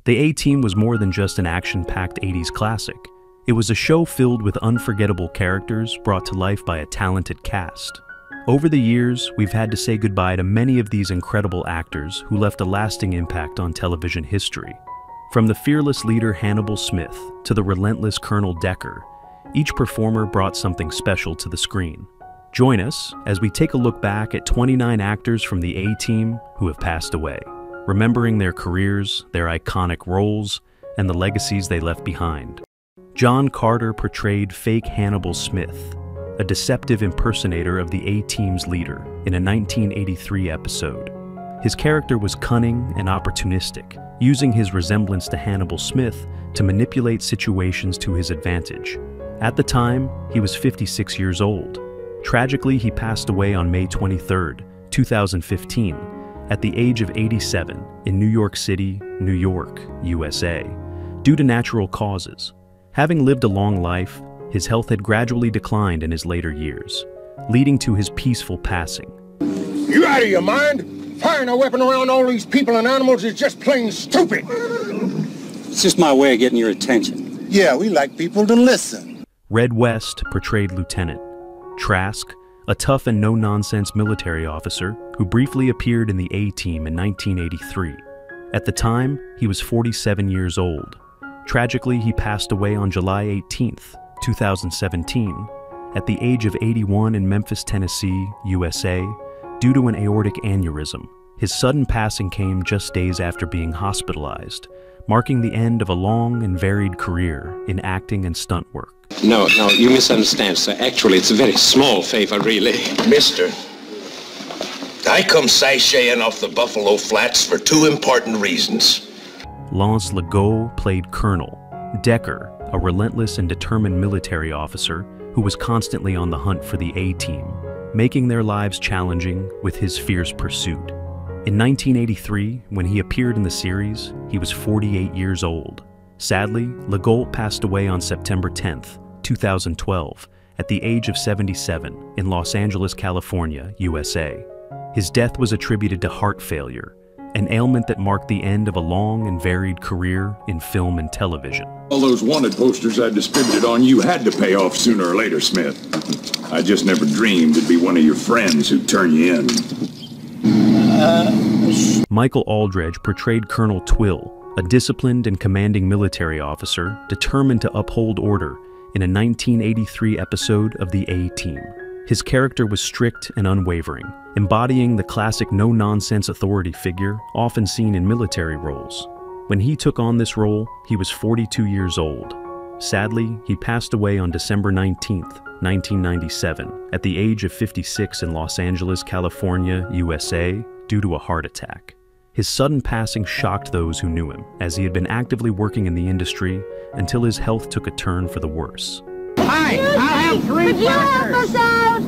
The A-Team was more than just an action-packed 80s classic. It was a show filled with unforgettable characters brought to life by a talented cast. Over the years, we've had to say goodbye to many of these incredible actors who left a lasting impact on television history. From the fearless leader Hannibal Smith to the relentless Colonel Decker, each performer brought something special to the screen. Join us as we take a look back at 29 actors from the A-Team who have passed away, remembering their careers, their iconic roles, and the legacies they left behind. John Carter portrayed fake Hannibal Smith, a deceptive impersonator of the A-Team's leader, in a 1983 episode. His character was cunning and opportunistic, using his resemblance to Hannibal Smith to manipulate situations to his advantage. At the time, he was 56 years old. Tragically, he passed away on May 23, 2015, at the age of 87 in New York City, New York, USA, due to natural causes. Having lived a long life, his health had gradually declined in his later years, leading to his peaceful passing. You out of your mind? Firing a weapon around all these people and animals is just plain stupid. It's just my way of getting your attention. Yeah, we like people to listen. Red West portrayed Lieutenant Trask, a tough and no-nonsense military officer who briefly appeared in the A-Team in 1983. At the time, he was 47 years old. Tragically, he passed away on July 18, 2017, at the age of 81 in Memphis, Tennessee, USA, due to an aortic aneurysm. His sudden passing came just days after being hospitalized, marking the end of a long and varied career in acting and stunt work. No, you misunderstand, sir. Actually, it's a very small favor, really. Mister, I come sashaying off the Buffalo Flats for two important reasons. Lance Legault played Colonel Decker, a relentless and determined military officer who was constantly on the hunt for the A-Team, making their lives challenging with his fierce pursuit. In 1983, when he appeared in the series, he was 48 years old. Sadly, Legault passed away on September 10, 2012, at the age of 77 in Los Angeles, California, USA. His death was attributed to heart failure, an ailment that marked the end of a long and varied career in film and television. All those wanted posters I distributed on you had to pay off sooner or later, Smith. I just never dreamed it'd be one of your friends who'd turn you in. Michael Aldridge portrayed Colonel Twill, a disciplined and commanding military officer determined to uphold order in a 1983 episode of the A-Team. His character was strict and unwavering, embodying the classic no-nonsense authority figure often seen in military roles. When he took on this role, he was 42 years old. Sadly, he passed away on December 19, 1997, at the age of 56 in Los Angeles, California, USA, due to a heart attack. His sudden passing shocked those who knew him, as he had been actively working in the industry until his health took a turn for the worse. Hi, I'll have 3 Could you help us out?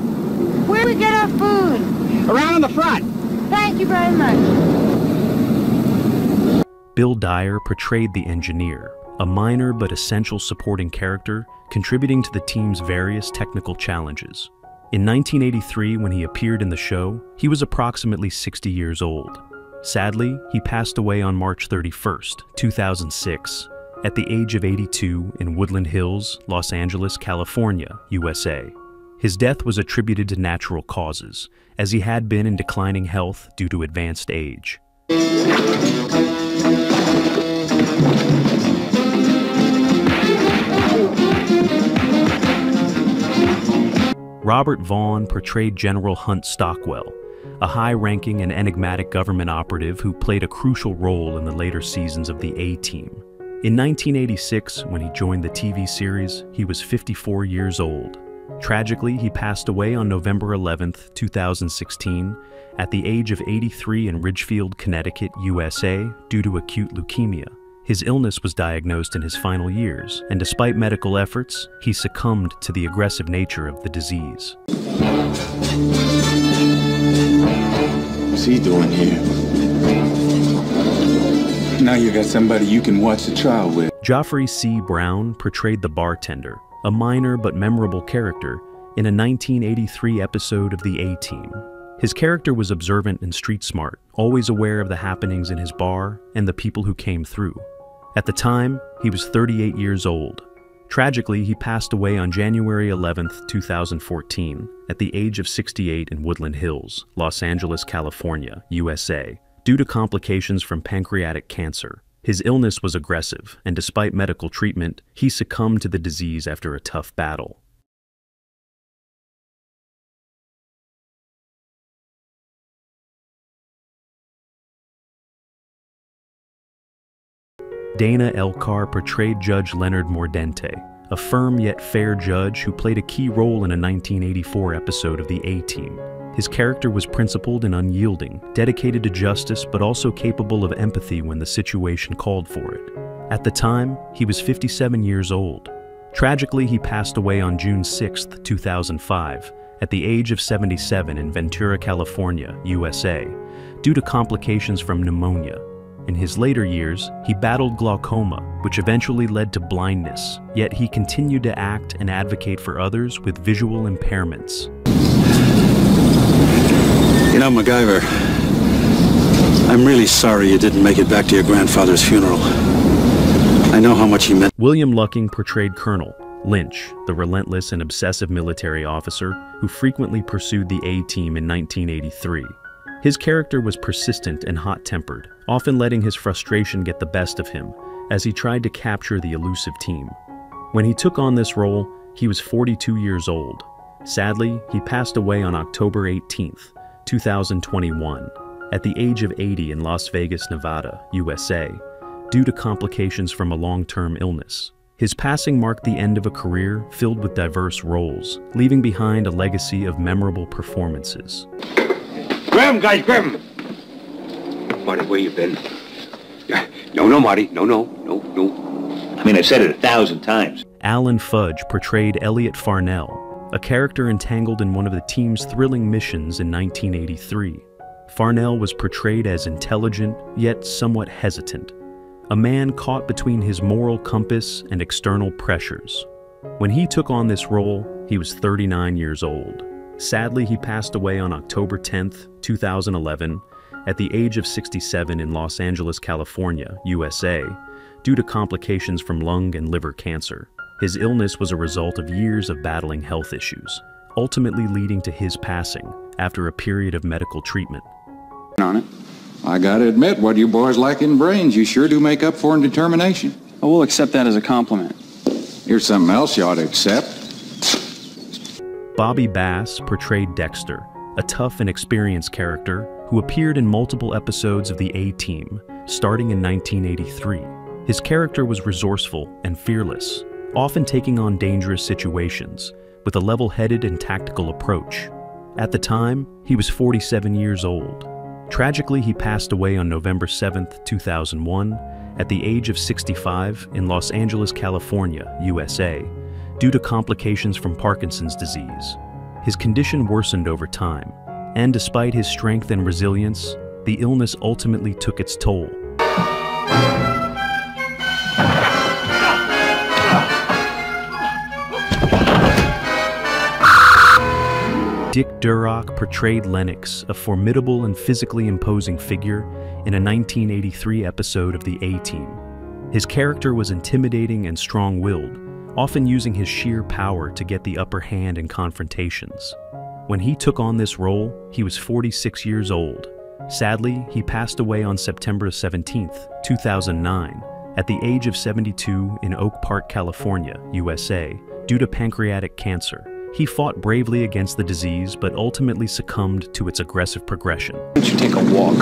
Where do we get our food? Around in the front. Thank you very much. Bill Dyer portrayed the engineer, a minor but essential supporting character contributing to the team's various technical challenges. In 1983, when he appeared in the show, he was approximately 60 years old. Sadly, he passed away on March 31, 2006, at the age of 82 in Woodland Hills, Los Angeles, California, USA. His death was attributed to natural causes, as he had been in declining health due to advanced age. Robert Vaughn portrayed General Hunt Stockwell, a high-ranking and enigmatic government operative who played a crucial role in the later seasons of the A-Team. In 1986, when he joined the TV series, he was 54 years old. Tragically, he passed away on November 11, 2016, at the age of 83 in Ridgefield, Connecticut, USA, due to acute leukemia. His illness was diagnosed in his final years, and despite medical efforts, he succumbed to the aggressive nature of the disease. What's he doing here? Now you got somebody you can watch the trial with. Joffrey C. Brown portrayed the bartender, a minor but memorable character, in a 1983 episode of the A-Team. His character was observant and street smart, always aware of the happenings in his bar and the people who came through. At the time, he was 38 years old. Tragically, he passed away on January 11, 2014, at the age of 68 in Woodland Hills, Los Angeles, California, USA, due to complications from pancreatic cancer. His illness was aggressive, and despite medical treatment, he succumbed to the disease after a tough battle. Dana Elcar portrayed Judge Leonard Mordente, a firm yet fair judge who played a key role in a 1984 episode of The A-Team. His character was principled and unyielding, dedicated to justice but also capable of empathy when the situation called for it. At the time, he was 57 years old. Tragically, he passed away on June 6, 2005, at the age of 77 in Ventura, California, USA, due to complications from pneumonia. In his later years, he battled glaucoma, which eventually led to blindness, yet he continued to act and advocate for others with visual impairments. You know, MacGyver, I'm really sorry you didn't make it back to your grandfather's funeral. I know how much he meant. William Lucking portrayed Colonel Lynch, the relentless and obsessive military officer who frequently pursued the A-Team in 1983. His character was persistent and hot-tempered, often letting his frustration get the best of him as he tried to capture the elusive team. When he took on this role, he was 42 years old. Sadly, he passed away on October 18, 2021, at the age of 80 in Las Vegas, Nevada, USA, due to complications from a long-term illness. His passing marked the end of a career filled with diverse roles, leaving behind a legacy of memorable performances. Grab him, guys, grab him! Marty, where you been? No, Marty. No. I mean, I've said it 1,000 times. Alan Fudge portrayed Elliot Farnell, a character entangled in one of the team's thrilling missions in 1983. Farnell was portrayed as intelligent, yet somewhat hesitant, a man caught between his moral compass and external pressures. When he took on this role, he was 39 years old. Sadly, he passed away on October 10, 2011, at the age of 67 in Los Angeles, California, USA, due to complications from lung and liver cancer. His illness was a result of years of battling health issues, ultimately leading to his passing after a period of medical treatment. On it. I gotta admit, what you boys lack in brains, you sure do make up for in determination. Oh, we'll accept that as a compliment. Here's something else you ought to accept. Bobby Bass portrayed Dexter, a tough and experienced character who appeared in multiple episodes of The A-Team, starting in 1983. His character was resourceful and fearless, often taking on dangerous situations with a level-headed and tactical approach. At the time, he was 47 years old. Tragically, he passed away on November 7, 2001, at the age of 65 in Los Angeles, California, USA, due to complications from Parkinson's disease. His condition worsened over time, and despite his strength and resilience, the illness ultimately took its toll. Dick Durock portrayed Lennox, a formidable and physically imposing figure, in a 1983 episode of The A-Team. His character was intimidating and strong-willed, often using his sheer power to get the upper hand in confrontations. When he took on this role, he was 46 years old. Sadly, he passed away on September 17, 2009, at the age of 72 in Oak Park, California, USA, due to pancreatic cancer. He fought bravely against the disease, but ultimately succumbed to its aggressive progression. Why don't you take a walk?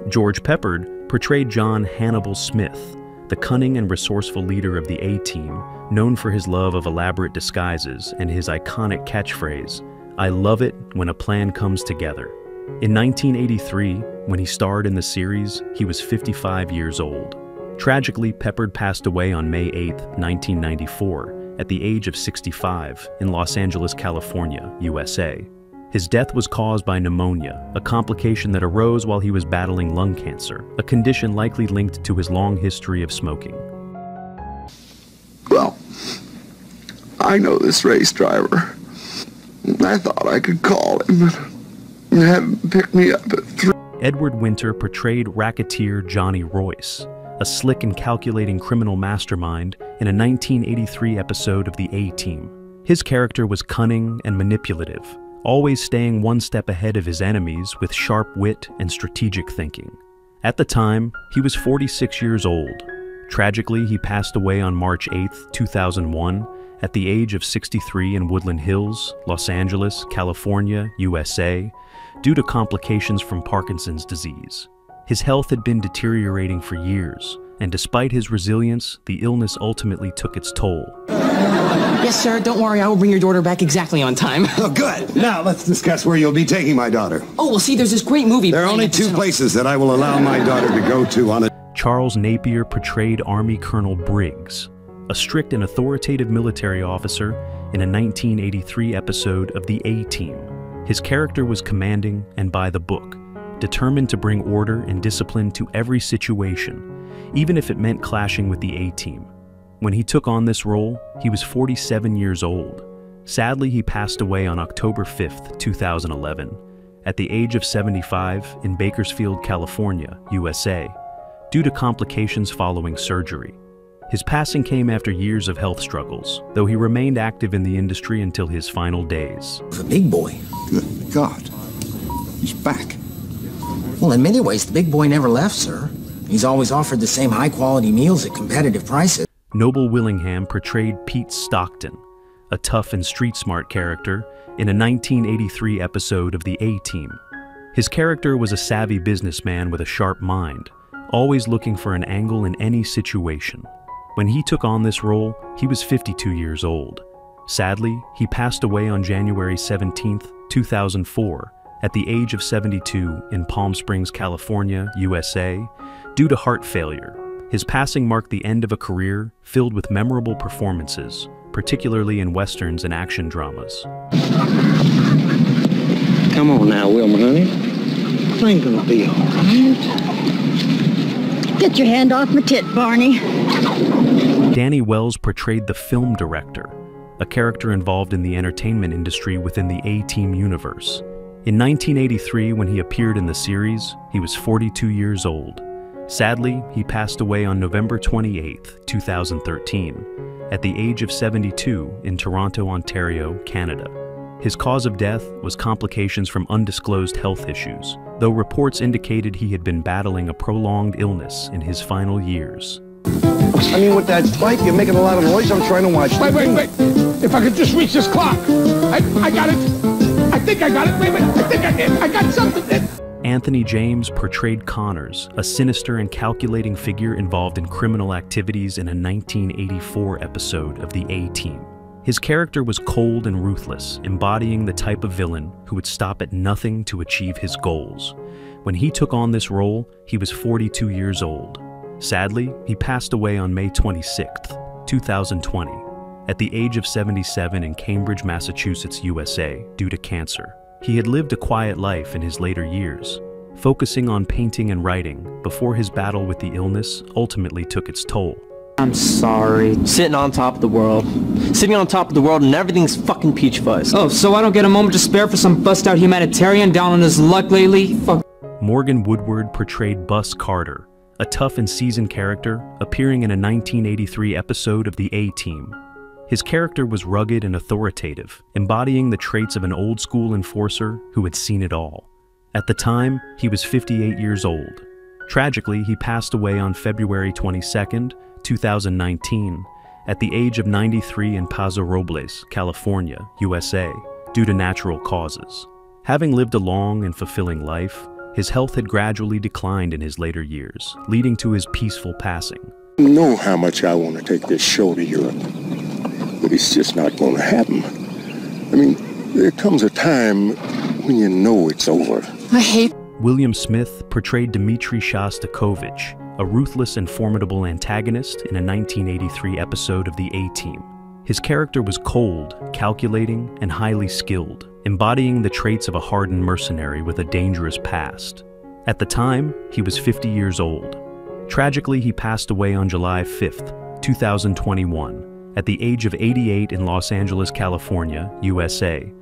George Peppard portrayed John Hannibal Smith, the cunning and resourceful leader of the A-Team, known for his love of elaborate disguises and his iconic catchphrase, "I love it when a plan comes together." In 1983, when he starred in the series, he was 55 years old. Tragically, Peppard passed away on May 8, 1994, at the age of 65 in Los Angeles, California, USA. His death was caused by pneumonia, a complication that arose while he was battling lung cancer, a condition likely linked to his long history of smoking. Well, I know this race driver. I thought I could call him, but he hadn't picked me up at 3. Edward Winter portrayed racketeer Johnny Royce, a slick and calculating criminal mastermind in a 1983 episode of The A-Team. His character was cunning and manipulative, always staying one step ahead of his enemies with sharp wit and strategic thinking. At the time, he was 46 years old. Tragically, he passed away on March 8, 2001, at the age of 63 in Woodland Hills, Los Angeles, California, USA, due to complications from Parkinson's disease. His health had been deteriorating for years, and despite his resilience, the illness ultimately took its toll. Yes, sir, don't worry, I will bring your daughter back exactly on time. Oh, good. Now, let's discuss where you'll be taking my daughter. Oh, well, see, there's this great movie. There are only 2 places that I will allow my daughter to go to on a... Charles Napier portrayed Army Colonel Briggs, a strict and authoritative military officer in a 1983 episode of The A-Team. His character was commanding and by the book, determined to bring order and discipline to every situation, even if it meant clashing with the A-Team. When he took on this role, he was 47 years old. Sadly, he passed away on October 5, 2011, at the age of 75 in Bakersfield, California, USA, due to complications following surgery. His passing came after years of health struggles, though he remained active in the industry until his final days. The big boy. Good God. He's back. Well, in many ways, the big boy never left, sir. He's always offered the same high-quality meals at competitive prices. Noble Willingham portrayed Pete Stockton, a tough and street-smart character, in a 1983 episode of The A-Team. His character was a savvy businessman with a sharp mind, always looking for an angle in any situation. When he took on this role, he was 52 years old. Sadly, he passed away on January 17, 2004, at the age of 72 in Palm Springs, California, USA, due to heart failure. His passing marked the end of a career filled with memorable performances, particularly in westerns and action dramas. Come on now, Wilma, honey. Things gonna be all right. Get your hand off my tit, Barney. Danny Wells portrayed the film director, a character involved in the entertainment industry within the A-Team universe. In 1983, when he appeared in the series, he was 42 years old. Sadly, he passed away on November 28, 2013, at the age of 72 in Toronto, Ontario, Canada. His cause of death was complications from undisclosed health issues, though reports indicated he had been battling a prolonged illness in his final years. I mean, with that bike, you're making a lot of noise. I'm trying to watch. Wait. If I could just reach this clock. I got it. I think I got it. Wait. I think I did. I got something. Anthony James portrayed Connors, a sinister and calculating figure involved in criminal activities in a 1984 episode of The A-Team. His character was cold and ruthless, embodying the type of villain who would stop at nothing to achieve his goals. When he took on this role, he was 42 years old. Sadly, he passed away on May 26, 2020, at the age of 77 in Cambridge, Massachusetts, USA, due to cancer. He had lived a quiet life in his later years, focusing on painting and writing before his battle with the illness ultimately took its toll. I'm sorry. Sitting on top of the world. Sitting on top of the world and everything's fucking peach fuzz. Oh, so I don't get a moment to spare for some bust-out humanitarian down on his luck lately? Fuck. Morgan Woodward portrayed Bus Carter, a tough and seasoned character appearing in a 1983 episode of The A-Team. His character was rugged and authoritative, embodying the traits of an old-school enforcer who had seen it all. At the time, he was 58 years old. Tragically, he passed away on February 22, 2019, at the age of 93 in Paso Robles, California, USA, due to natural causes. Having lived a long and fulfilling life, his health had gradually declined in his later years, leading to his peaceful passing. You know how much I want to take this show to Europe, but it's just not going to happen. I mean, there comes a time when you know it's over. I hate... William Smith portrayed Dmitry Shostakovich, a ruthless and formidable antagonist in a 1983 episode of The A-Team. His character was cold, calculating, and highly skilled, embodying the traits of a hardened mercenary with a dangerous past. At the time, he was 50 years old. Tragically, he passed away on July 5, 2021, at the age of 88 in Los Angeles, California, USA,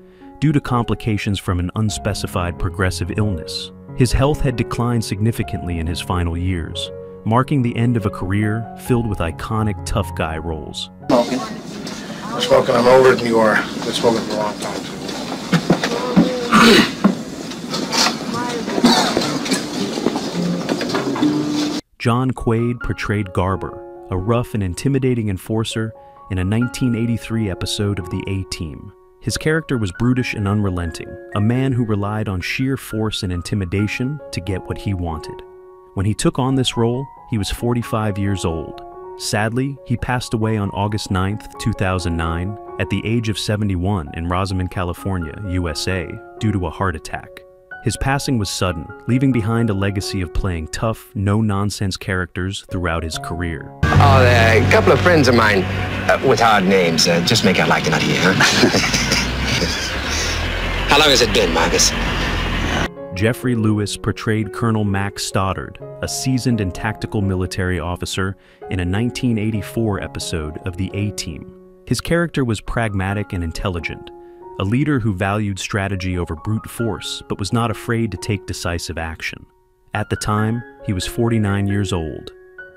due to complications from an unspecified progressive illness. His health had declined significantly in his final years, marking the end of a career filled with iconic tough guy roles. Smoking. I'm smoking. I'm older than you are. I've been smoking for a long time. John Quaid portrayed Garber, a rough and intimidating enforcer in a 1983 episode of The A-Team. His character was brutish and unrelenting, a man who relied on sheer force and intimidation to get what he wanted. When he took on this role, he was 45 years old. Sadly, he passed away on August 9, 2009, at the age of 71 in Rosamond, California, USA, due to a heart attack. His passing was sudden, leaving behind a legacy of playing tough, no-nonsense characters throughout his career. Oh, a couple of friends of mine with hard names just make out like they're not here, huh? How long has it been, Marcus? Jeffrey Lewis portrayed Colonel Max Stoddard, a seasoned and tactical military officer, in a 1984 episode of The A-Team. His character was pragmatic and intelligent, a leader who valued strategy over brute force but was not afraid to take decisive action. At the time, he was 49 years old.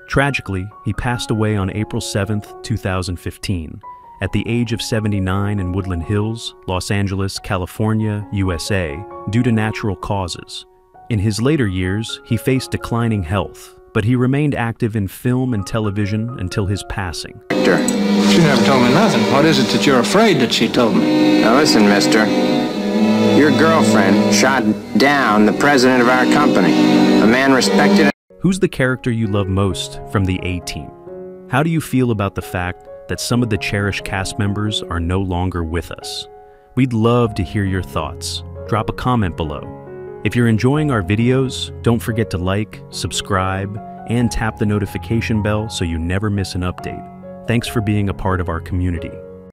Tragically, he passed away on April 7, 2015, at the age of 79 in Woodland Hills, Los Angeles, California, USA, due to natural causes. In his later years, he faced declining health, but he remained active in film and television until his passing. Victor, she never told me nothing. What is it that you're afraid that she told me? Now listen, mister. Your girlfriend shot down the president of our company, a man respected. Who's the character you love most from The A-Team? How do you feel about the fact that some of the cherished cast members are no longer with us? We'd love to hear your thoughts. Drop a comment below. If you're enjoying our videos, don't forget to like, subscribe, and tap the notification bell so you never miss an update. Thanks for being a part of our community.